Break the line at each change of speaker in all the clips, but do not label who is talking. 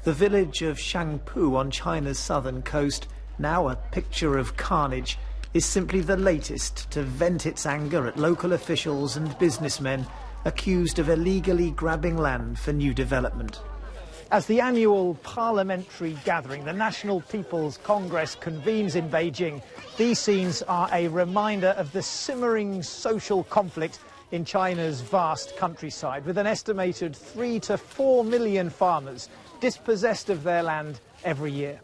The village of Shangpu on China's southern coast, now a picture of carnage, is simply the latest to vent its anger at local officials and businessmen accused of illegally grabbing land for new development. As the annual parliamentary gathering, the National People's Congress, convenes in Beijing, these scenes are a reminder of the simmering social conflict in China's vast countryside, with an estimated 3 to 4 million farmers dispossessed of their land every year.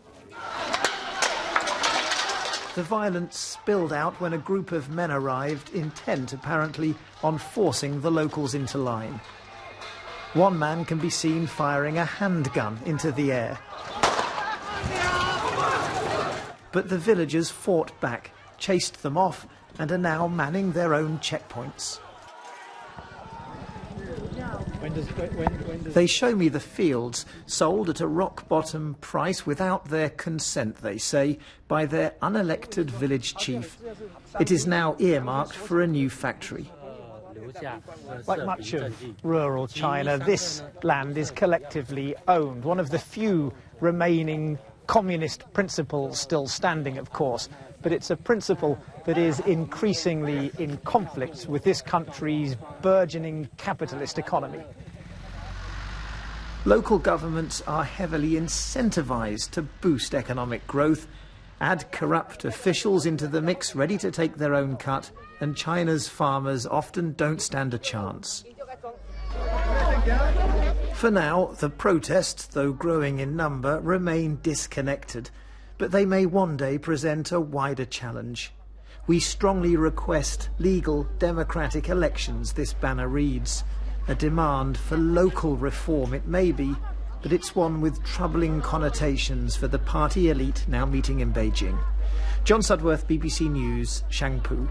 The violence spilled out when a group of men arrived, intent apparently on forcing the locals into line. One man can be seen firing a handgun into the air. But the villagers fought back, chased them off, and are now manning their own checkpoints. They show me the fields, sold at a rock-bottom price without their consent, they say, by their unelected village chief. It is now earmarked for a new factory. Like much of rural China, this land is collectively owned, one of the few remaining communist principles still standing, of course. But it's a principle that is increasingly in conflict with this country's burgeoning capitalist economy. Local governments are heavily incentivized to boost economic growth, add corrupt officials into the mix ready to take their own cut, and China's farmers often don't stand a chance. For now, the protests, though growing in number, remain disconnected, but they may one day present a wider challenge. We strongly request legal democratic elections, this banner reads. A demand for local reform it may be, but it's one with troubling connotations for the party elite now meeting in Beijing. John Sudworth, BBC News, Shangpu.